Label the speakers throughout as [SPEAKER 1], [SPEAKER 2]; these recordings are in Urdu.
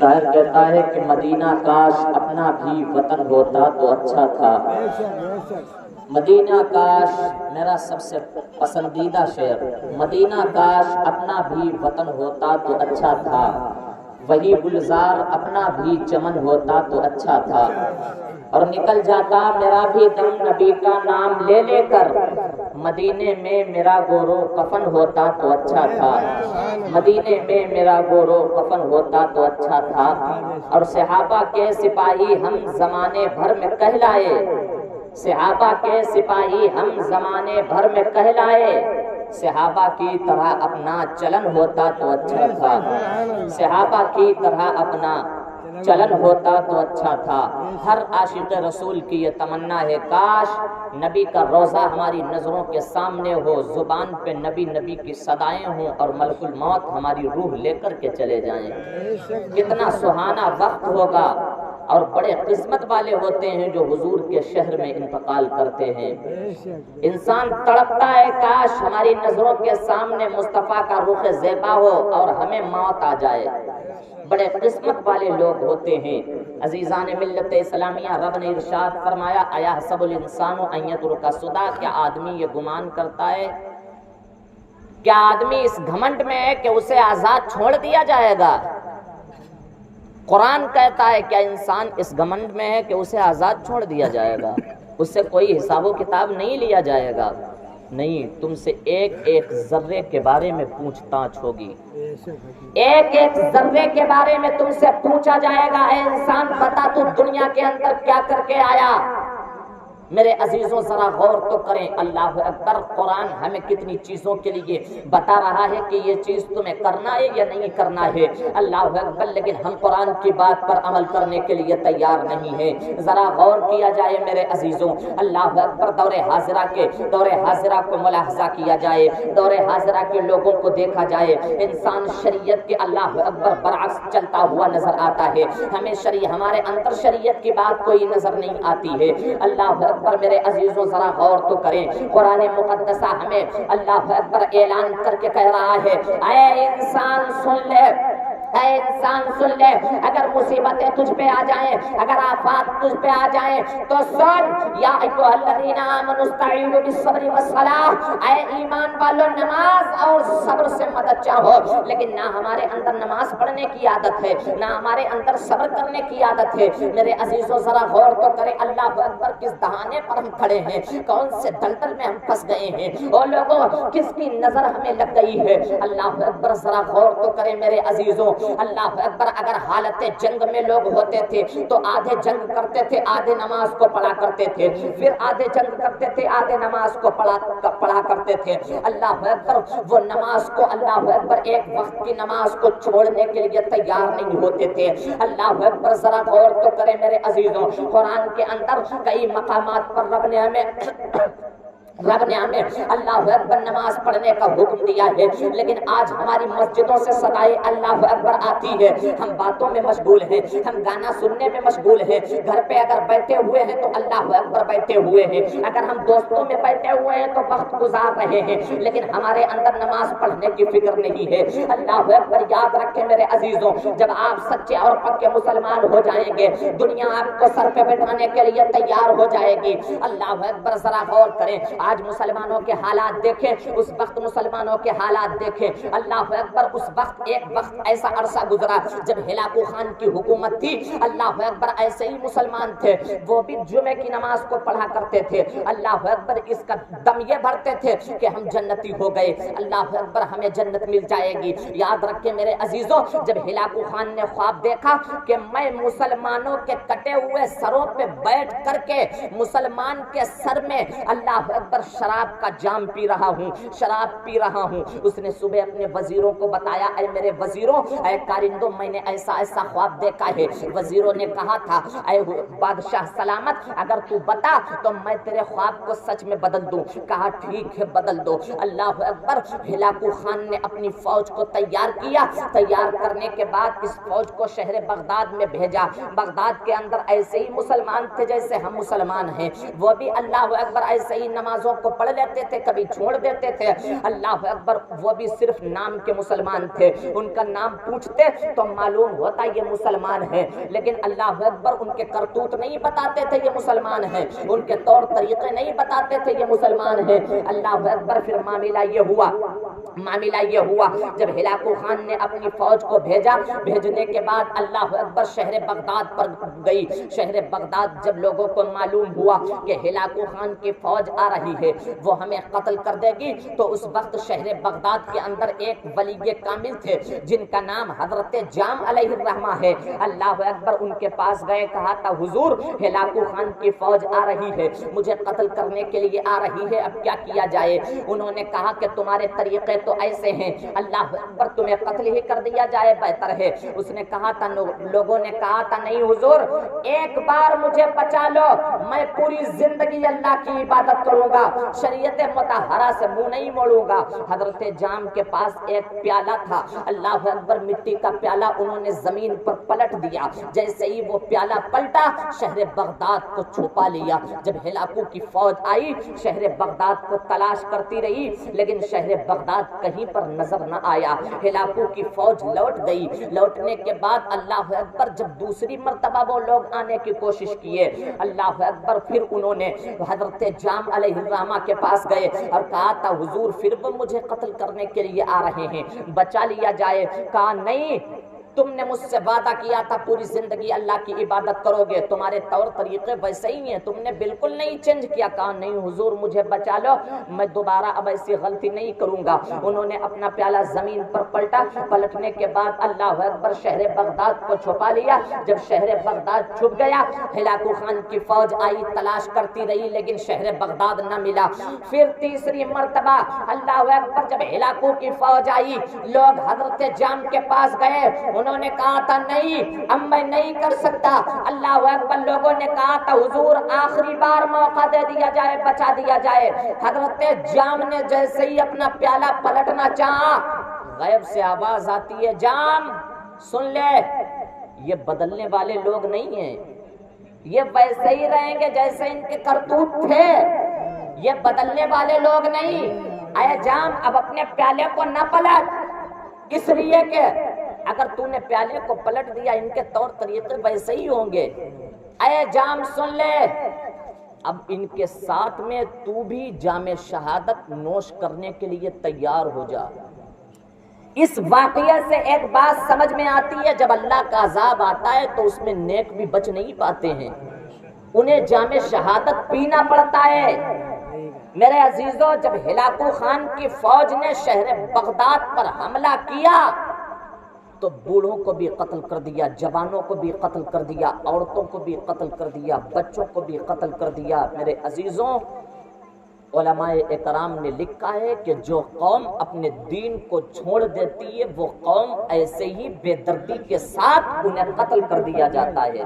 [SPEAKER 1] شاعر کہتا ہے کہ مدینہ کاش اپنا بھی وطن ہوتا تو اچھا تھا. مدینہ کاش میرا سب سے پسندیدہ شعر. مدینہ کاش اپنا بھی وطن ہوتا تو اچھا تھا، وہی گلزار اپنا بھی چمن ہوتا تو اچھا تھا. اور نکل جاتا میرا بھی دم نبی کا نام لے لے کر، مدینے میں میرا گورو کفن ہوتا تو اچھا تھا. مدینے میں میرا گورو کفن ہوتا تو اچھا تھا. اور صحابہ کے سپاہی ہم زمانے بھر میں کہلائے، صحابہ کے سپاہی ہم زمانے بھر میں کہلائے، صحابہ کی طرح اپنا چلن ہوتا تو اچھا تھا. صحابہ کی طرح اپنا چلن ہوتا تو اچھا تھا. ہر عاشق رسول کی یہ تمنا ہے، کاش نبی کا روضہ ہماری نظروں کے سامنے ہو، زبان پہ نبی نبی کی صدائیں ہوں اور ملک الموت ہماری روح لے کر کے چلے جائیں. کتنا سہانا وقت ہوگا. اور بڑے قسمت والے ہوتے ہیں جو حضور کے شہر میں انتقال کرتے ہیں. انسان تڑپتا ہے کاش ہماری نظروں کے سامنے مصطفیٰ کا رخ زیبا ہو اور ہمیں موت آ جائے. بڑے قسمت والے لوگ ہوتے ہیں. عزیزان ملت اسلامیہ، رب نے ارشاد فرمایا ایحسب الانسان ان یترک سدی، کیا آدمی یہ گمان کرتا ہے، کیا آدمی اس گھمنڈ میں ہے کہ اسے آزاد چھوڑ دیا جائے گا؟ قرآن کہتا ہے کیا انسان اس گھمنڈ میں ہے کہ اسے آزاد چھوڑ دیا جائے گا، اس سے کوئی حساب و کتاب نہیں لیا جائے گا؟ نہیں، تم سے ایک ایک ذرے کے بارے میں پوچھ تاچھ ہوگی. ایک ایک ذرے کے بارے میں تم سے پوچھا جائے گا، اے انسان بتا تو دنیا کے اندر کیا کر کے آیا؟ میرے عزیزوں ذرا غور تو کریں. اللہ اکبر. قرآن ہمیں کتنی چیزوں کے لیے بتا رہا ہے کہ یہ چیز تمہیں کرنا ہے یا نہیں کرنا ہے. اللہ اکبر. لیکن ہم قرآن کی بات پر عمل کرنے کے لیے تیار نہیں ہیں. ذرا غور کیا جائے میرے عزیزوں. اللہ اکبر. دور حاضرہ کو ملاحظہ کیا جائے، دور حاضرہ کے لوگوں کو دیکھا جائے. انسان شریعت کے اللہ اکبر برعکس چلتا ہوا نظر آتا ہے. ہمیں ہمارے اندر شریعت کی بات کوئی نظر نہیں آتی ہے. اللہ اکبر. میرے عزیزوں ذرا غور تو کریں. قرآن مقدسہ ہمیں اللہ اکبر اعلان کر کے کہہ رہا ہے، اے انسان سن لے، اے انسان سن لے، اگر مصیبتیں تجھ پہ آ جائیں، اگر آفات تجھ پہ آ جائیں تو سن، یا ایھا الذین آمنوا استعینوا بالصبر والصلاۃ، اے ایمان والو نماز اور صبر سے مدد چاہو. لیکن نہ ہمارے اندر نماز پڑھنے کی عادت ہے، نہ ہمارے اندر صبر کرنے کی عادت ہے. میرے عزیزوں ذرا غور تو کریں. اللہ اکبر. کس دہانے پر ہم کھڑے ہیں، کون سے دلدل میں ہم پھنس گئے ہیں، اور لوگوں کس کی نظر ہمیں لگ گئی ہے. اللہ اکبر. ذرا غور تو کریں میرے عزیزوں. اللہ اکبر. اگر حالت جنگ میں لوگ ہوتے تھے تو آدھے جنگ کرتے تھے، آدھے نماز کو پڑھا کرتے تھے، پھر آدھے جنگ کرتے تھے، آدھے نماز کو پڑھا کرتے تھے. اللہ اکبر. وہ نماز کو اللہ اکبر ایک وقت کی نماز کو چھوڑنے کے لیے تیار نہیں ہوتے تھے. اللہ اکبر. ذرا غور تو کریں میرے عزیزوں. قرآن کے اندر کئی مقامات پر رب نے ہمیں اللہ اکبر نماز پڑھنے کا حکم دیا ہے. لیکن آج ہماری مسجدوں سے صدائے اللہ اکبر آتی ہے، ہم باتوں میں مشغول ہیں، ہم گانا سننے میں مشغول ہیں. گھر پہ اگر بیٹھے ہوئے ہیں تو اللہ اکبر بیٹھے ہوئے ہیں، اگر ہم دوستوں میں بیٹھے ہوئے ہیں تو وقت گزار رہے ہیں، لیکن ہمارے اندر نماز پڑھنے کی فکر نہیں ہے. اللہ اکبر. یاد رکھیں میرے عزیزوں، جب آپ سچے اور پکے مسلمان ہو جائیں گے، دنیا آپ کو سر پہ بٹھانے کے لیے تیار ہو جائے گی. اللہ اکبر. ذرا غور کریں. آج مسلمانوں کے حالات دیکھیں، اس وقت مسلمانوں کے حالات دیکھیں. اللہ اکبر. اس وقت ایک وقت ایسا عرصہ گزرا جب ہلاکو خان کی حکومت تھی. اللہ اکبر. ایسے ہی مسلمان تھے، وہ بھی جمعے کی نماز کو پڑھا کرتے تھے. اللہ اکبر. اس کا دم یہ بھرتے تھے کہ ہم جنتی ہو گئے، اللہ اکبر ہمیں جنت مل جائے گی. یاد رکھیں میرے عزیزوں، جب ہلاکو خان نے خواب دیکھا کہ میں مسلمانوں کے کٹے ہوئے سروں پہ بیٹھ کر کے مسلمان کے سر میں اللہ اکبر شراب کا جام پی رہا ہوں، شراب پی رہا ہوں، اس نے صبح اپنے وزیروں کو بتایا، اے میرے وزیروں، اے کارندوں، میں نے ایسا ایسا خواب دیکھا ہے. وزیروں نے کہا تھا، اے بادشاہ سلامت، اگر تو بتا تو میں تیرے خواب کو سچ میں بدل دوں. کہا ٹھیک ہے بدل دو. اللہ اکبر. ہلاکو خان نے اپنی فوج کو تیار کیا. تیار کرنے کے بعد اس فوج کو شہر بغداد میں بھیجا. بغداد کے اندر ایسے ہی مسلمان تھے جیسے ہم مسلمان ہیں، وہ بھی اللہ اکبر ایسے ہی نماز نمازوں کو پڑھ لیتے تھے، کبھی چھوڑ دیتے تھے۔ اللہ اکبر، وہ بھی صرف نام کے مسلمان تھے، ان کا نام پوچھتے تو معلوم ہوتا یہ مسلمان ہے، لیکن اللہ اکبر ان کے کرتوت نہیں بتاتے تھے یہ مسلمان ہیں، ان کے طور طریقے نہیں بتاتے تھے یہ مسلمان ہیں۔ اللہ اکبر، پھر معاملہ یہ ہوا جب ہلاکو خان نے اپنی فوج کو بھیجا، بھیجنے کے بعد اللہ اکبر شہر بغداد پر گئی۔ شہر بغداد جب لوگوں کو معلوم ہوا کہ ہلاکو خان کی فوج آ رہی ہے، وہ ہمیں قتل کر دے گی، تو اس وقت شہر بغداد کے اندر ایک ولی کامل تھے جن کا نام حضرت جام علیہ الرحمہ ہے۔ اللہ اکبر، ان کے پاس گئے، کہا تھا حضور ہلاکو خان کی فوج آ رہی ہے، مجھے قتل کرنے کے لیے آ رہی ہے، اب کیا کیا جائے؟ انہوں نے کہا کہ تمہارے طریقے تو ایسے ہیں، اللہ اکبر، تمہیں قتل ہی کر دیا جائے بہتر ہے۔ اس نے کہا تھا، لوگوں نے کہا تھا نہیں حضور، ایک بار مجھے بچا لو، میں پوری زندگی اللہ کی عبادت کروں گا، شریعت مطہرہ سے منہ نہیں موڑوں گا۔ حضرت جام کے پاس ایک پیالہ تھا، اللہ اکبر، مٹی کا پیالہ انہوں نے زمین پر پلٹ دیا، جیسے ہی وہ پیالہ پلٹا شہر بغداد کو چھپا لیا۔ جب ہلاکو کی فوج آئی، شہر بغداد کو تلاش کرتی رہی، لیکن شہر بغداد کہیں پر نظر نہ آیا۔ ہلاکو کی فوج لوٹ گئی، لوٹنے کے بعد اللہ اکبر جب دوسری مرتبہ وہ لوگ آنے کی کوشش کیے، اللہ اکبر، پھر انہوں نے حضرت جام علیہ الرحمہ کے پاس گئے اور کہا تھا حضور پھر وہ مجھے قتل کرنے کے لیے آ رہے ہیں، بچا لیا جائے۔ کہا نہیں، تم نے مجھ سے وعدہ کیا تھا پوری زندگی اللہ کی عبادت کرو گے، تمہارے طور طریقے ویسے ہی ہیں، تم نے بالکل نہیں چینج کیا۔ کہا نہیں حضور، مجھے بچا لو، میں دوبارہ اب ایسی غلطی نہیں کروں گا۔ انہوں نے اپنا پیالہ زمین پر پلٹا، پلٹنے کے بعد اللہ اکبر شہر بغداد کو چھپا لیا۔ جب شہر بغداد چھپ گیا، ہلاکو خان کی فوج آئی، تلاش کرتی رہی، لیکن شہر بغداد نہ ملا۔ پھر تیسری مرتبہ اللہ اکبر جب ہلاکو کی فوج آئی، لوگ حضرت جام کے پاس گئے، انہوں نے کہا تھا نہیں، اب میں نہیں کر سکتا۔ اللہ اکبر، لوگوں نے کہا تھا حضور آخری بار موقع دے دیا جائے، بچا دیا جائے۔ حضرت جام نے جیسے ہی اپنا پیالہ پلٹنا چاہا، غیب سے آواز آتی ہے، جام سن لے، یہ بدلنے والے لوگ نہیں ہیں، یہ ویسے ہی رہیں گے جیسے ان کے کرتوت تھے، یہ بدلنے والے لوگ نہیں۔ اے جام، اب اپنے پیالے کو نہ پلٹ، اس لیے کہ اگر تو نے پیالے کو پلٹ دیا ان کے طور طریقے ویسے ہی ہوں گے۔ اے جام سن لے، اب ان کے ساتھ میں تو بھی جام شہادت نوش کرنے کے لیے تیار ہو جا۔ اس واقعے سے ایک بات سمجھ میں آتی ہے، جب اللہ کا عذاب آتا ہے تو اس میں نیک بھی بچ نہیں پاتے ہیں، انہیں جام شہادت پینا پڑتا ہے۔ میرے عزیزوں، جب ہلاکو خان کی فوج نے شہر بغداد پر حملہ کیا تو بوڑھوں کو بھی قتل کر دیا، جوانوں کو بھی قتل کر دیا، عورتوں کو بھی قتل کر دیا، بچوں کو بھی قتل کر دیا۔ میرے عزیزوں، علماء اکرام نے لکھا ہے کہ جو قوم اپنے دین کو چھوڑ دیتی ہے وہ قوم ایسے ہی بے دردی کے ساتھ انہیں قتل کر دیا جاتا ہے،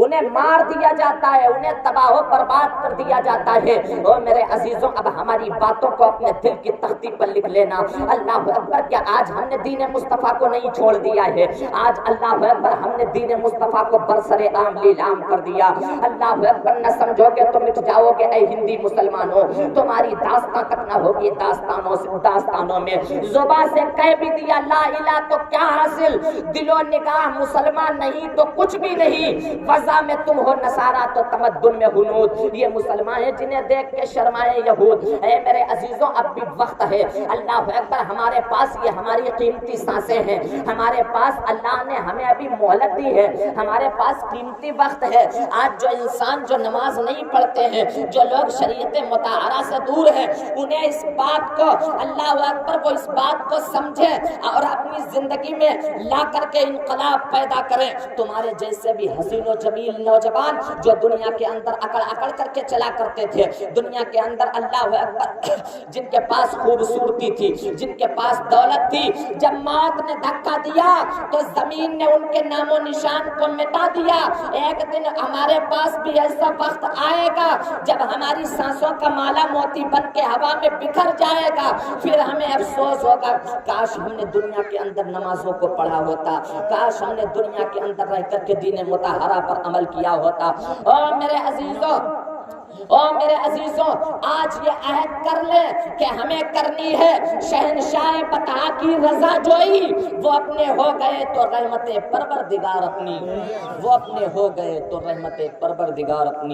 [SPEAKER 1] انہیں مار دیا جاتا ہے، انہیں تباہ و برباد کر دیا جاتا ہے۔ اور میرے عزیزوں، اب ہماری باتوں کو اپنے دل کی تختی پر لکھ لینا۔ اللہ اکبر، کیا آج ہم نے دین مصطفیٰ کو نہیں چھوڑ دیا ہے؟ آج اللہ اکبر ہم نے دین مصطفیٰ کو برسر عام لیلام کر دیا۔ اللہ اکبر، نہ سمجھو کہ تم مٹ جاؤ گے اے ہندی مسلمانوں، تمہاری داستان تک نہ ہوگی داستانوں میں۔ زبان سے کہہ بھی دیا لا الہ تو کیا حاصل، دل و نگاہ مسلمان نہیں تو کچھ بھی نہیں، میں تم ہو نصارہ تو تمدن میں ہنود، یہ مسلمان ہیں جنہیں دیکھ کے شرمائے یہود۔ اے میرے عزیزوں، اب بھی وقت ہے، اللہ اکبر، ہمارے پاس یہ ہماری قیمتی سانسیں ہیں، ہمارے پاس اللہ نے ہمیں ابھی مہلت دی ہے، ہمارے پاس قیمتی وقت ہے۔ آج جو انسان جو نماز نہیں پڑھتے ہیں، جو لوگ شریعت مطہرہ سے دور ہیں، انہیں اس بات کو اللہ اکبر وہ اس بات کو سمجھے اور اپنی زندگی میں لا کر کے انقلاب پیدا کریں۔ تمہارے جیسے بھی حسین و جمیل نوجوان جو دنیا کے اندر اکڑ کر کے چلا کرتے تھے، دنیا کے اندر اللہ اکبر جن کے پاس خوبصورتی تھی، جن کے پاس دولت تھی، جب موت نے دھکا دیا تو زمین نے ان کے نام و نشان کو مٹا دیا۔ ایک دن ہمارے پاس بھی ایسا وقت آئے گا جب ہماری سانسوں کا مالا موتی بن کے ہوا میں بکھر جائے گا، پھر ہمیں افسوس ہوگا کاش ہم نے دنیا کے اندر نمازوں کو پڑھا ہوتا، کاش ہم نے دنیا کے اندر رہ کر کے دین مطہرہ پر عمل کیا ہوتا۔ اور میرے عزیزوں،
[SPEAKER 2] اور میرے عزیزوں آج یہ عہد کر لیں کہ ہمیں کرنی ہے شہنشاہ بطحا کی رضا جوئی، وہ اپنے ہو گئے تو رحمت پروردگار اپنی، وہ اپنے ہو گئے تو رحمت پروردگار اپنی۔